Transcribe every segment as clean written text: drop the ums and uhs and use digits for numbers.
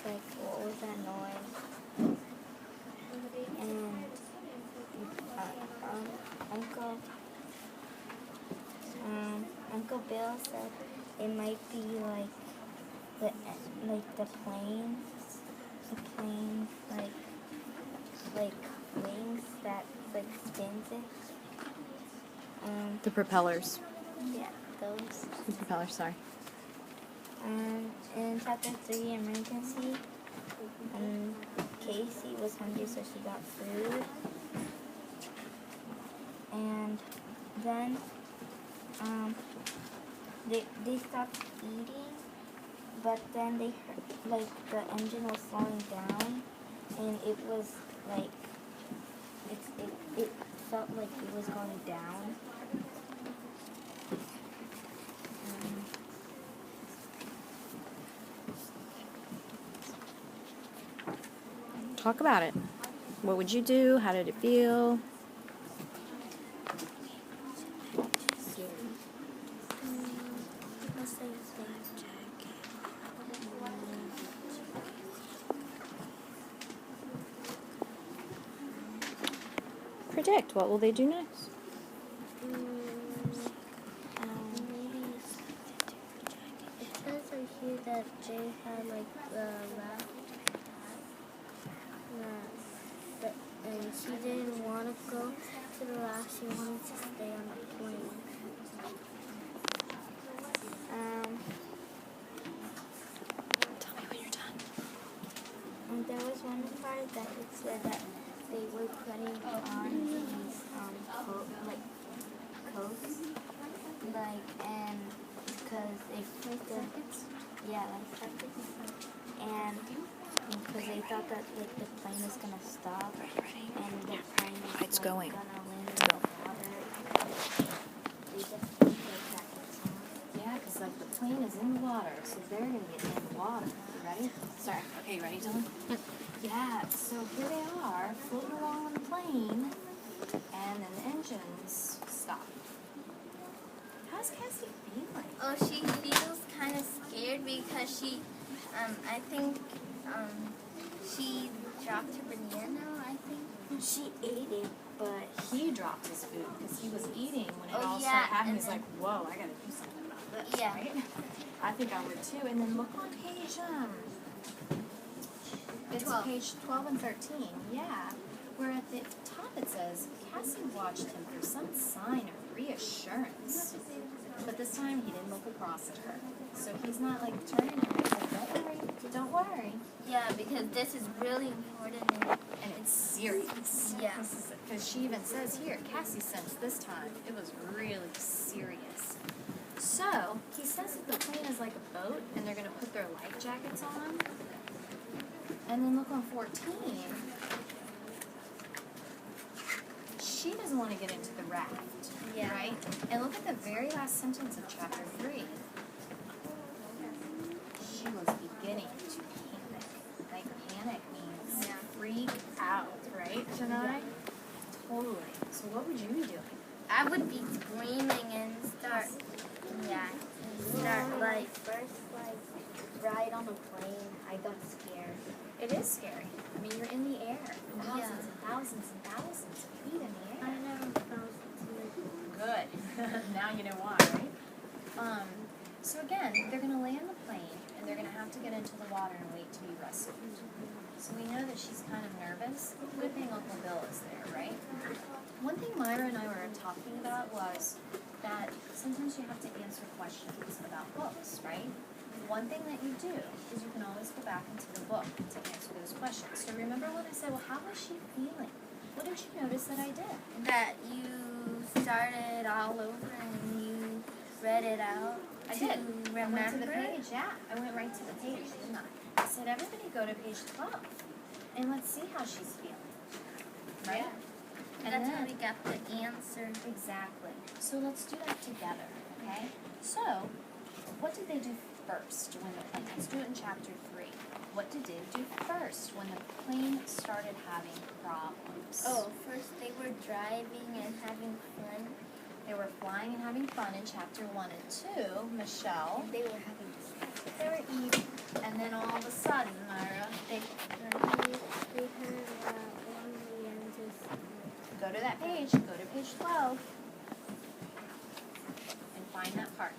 like, what was that noise? And Uncle Uncle Bill said it might be like the plane like wings that like spins it. The propellers. Yeah, those. The propellers, sorry. In chapter 3, emergency, Casey was hungry, so she got food. And then they stopped eating, but then they heard, like, the engine was slowing down, and it was like it felt like it was going down. Talk about it. What would you do? How did it feel? Predict. What will they do next? It says right here that Jay had like the raft, and she didn't want to go to the raft. She wanted to stay on the plane. Tell me when you're done. And there was one part that it said that they were putting on these coats, and because they put and because they thought that like the plane was gonna stop, and the plane was It's going. gonna land Let's in go. the water. They just put their jackets on. Yeah, because like the plane is in the water, so they're going to get in the water. You ready? Sorry. Okay, ready, Dylan? Yeah, so here they are, floating along on the plane, and then the engines stop. How's Cassie feeling? Oh, she feels kind of scared because she, I think, she dropped her banana, I think. She ate it, but He dropped his food because he was eating when it Oh, all yeah, started happening. and He's then- like, whoa, I got to do something about this, Yeah. right? I think I would too. And then look on page, it's 12. page 12 and 13, yeah, where at the top it says, Cassie watched him for some sign of reassurance. But this time he didn't look across at her. So he's not like turning and he's like, don't worry. yeah, because this is really important. And it's serious. Yeah. Because she even says here, Cassie sensed this time it was really serious. So he says that the plane is like a boat and they're going to put their life jackets on. And then look on 14. She doesn't want to get into the raft. Yeah. Right? And look at the very last sentence of chapter 3. She was beginning to panic. Like, panic means freak out, right, Janai? Totally. So what would you be doing? I would be screaming and start first ride on a plane. I got scared. It is scary. I mean, you're in the air. Thousands Yeah. and thousands and thousands of feet in the I air. never felt Good. Now you know why, right? So again, they're going to land the plane, and they're going to have to get into the water and wait to be rescued. So we know that she's kind of nervous. Good thing Uncle Bill is there, right? One thing Myra and I were talking about was that sometimes you have to answer questions about books, right? One thing that you do is you can always go back into the book to answer those questions. So remember when I said, well, how was she feeling? What did you notice that I did? that you started all over and you read it out. I to did. I Remember? went to the page, yeah. I went right to the page, didn't I? I said, everybody go to page 12, and let's see how she's feeling. Right? Yeah. And That's then, how we got the answer. exactly. So let's do that together, okay? So, what did they do first when the plane, let's do it in chapter 3. What did they do first when the plane started having problems? Oh, first they were driving and having fun. They were flying and having fun in chapter 1 and 2. Michelle. They were having They were eating. And then all of a sudden, Myra, They heard one and just. go to that page. Go to page 12. And find that part.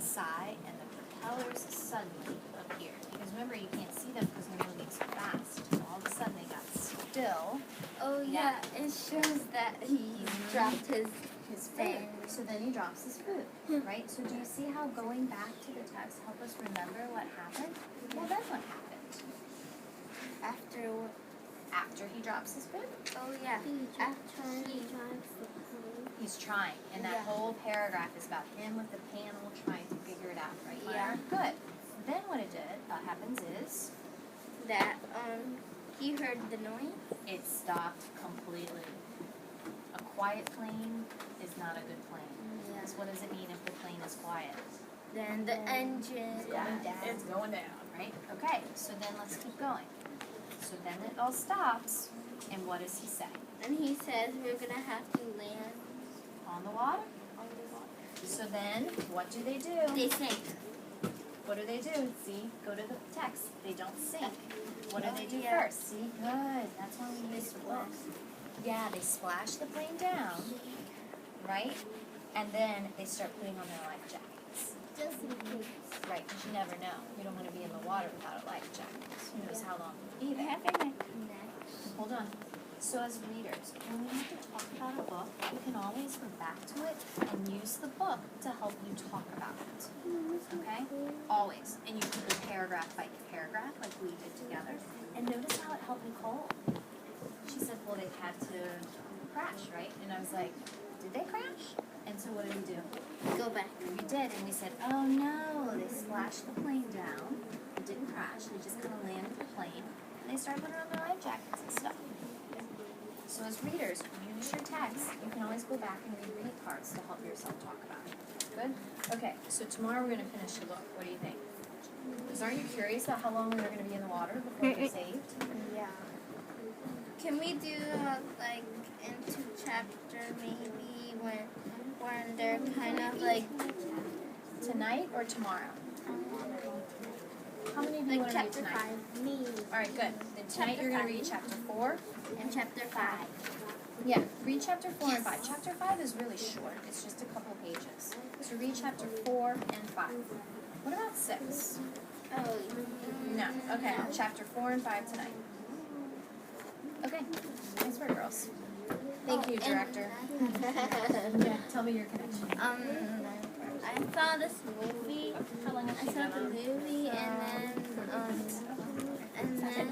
Sigh, and the propellers suddenly appeared. Because remember, you can't see them because they're moving so fast. So all of a sudden, they got still. Oh yeah, it shows that he dropped his Food. So then he drops his food, right? So do you see how going back to the text help us remember what happened? Well, then what happened? After he drops his food? Oh yeah, after he drives the plane. He's trying, and that whole paragraph is about him with the panel trying to figure it out, right? Yeah. Good. Then what happens is That he heard the noise. it stopped completely. A quiet plane is not a good plane. Yeah. Because what does it mean if the plane is quiet? Then the engine is going down. It's going down, right? Okay, so then let's keep going. So then it all stops, and what does he say? And he says we're gonna have to land On the water? on the water. So then, what do? They sink. What do? See, go to the text. They don't sink. What do they do Yeah. first? See, good. That's why we use the book. Yeah, they splash the plane down, right? And then they start putting on their life jackets. Just in case. Right, because you never know. You don't want to be in the water without a life jacket. Who knows how long you'll be They there. have a next. Hold on. So as readers, when we have to talk about a book, we can always go back to it and use the book to help you talk about it. Okay? Always. And you can go paragraph by paragraph like we did together. And notice how it helped Nicole. She said, well, they had to crash, right? And I was like, did they crash? And so what did we do? Go back. We did, and we said, oh no, they splashed the plane down. It didn't crash, they just kind of landed the plane. And they started putting on their life jackets and stuff. So as readers, use your text. You can always go back and reread parts to help yourself talk about it. Good? Okay, so tomorrow we're going to finish the book. What do you think? Because aren't you curious about how long we were going to be in the water before we're saved? Yeah. Can we do like into chapter maybe when they're kind of like Tonight or tomorrow? How many do you want to read chapter tonight? 5? Me. Alright, good. Then tonight you're going to read chapter 4. And chapter 5. Yeah, read chapter 4 and 5. Chapter 5 is really short. It's just a couple pages. So read chapter 4 and 5. What about 6? Oh. No. Okay, chapter 4 and 5 tonight. Okay, nice work, girls. Thank you, director. Yeah, tell me your connection. I saw this movie. How long have I you saw been the on? movie and then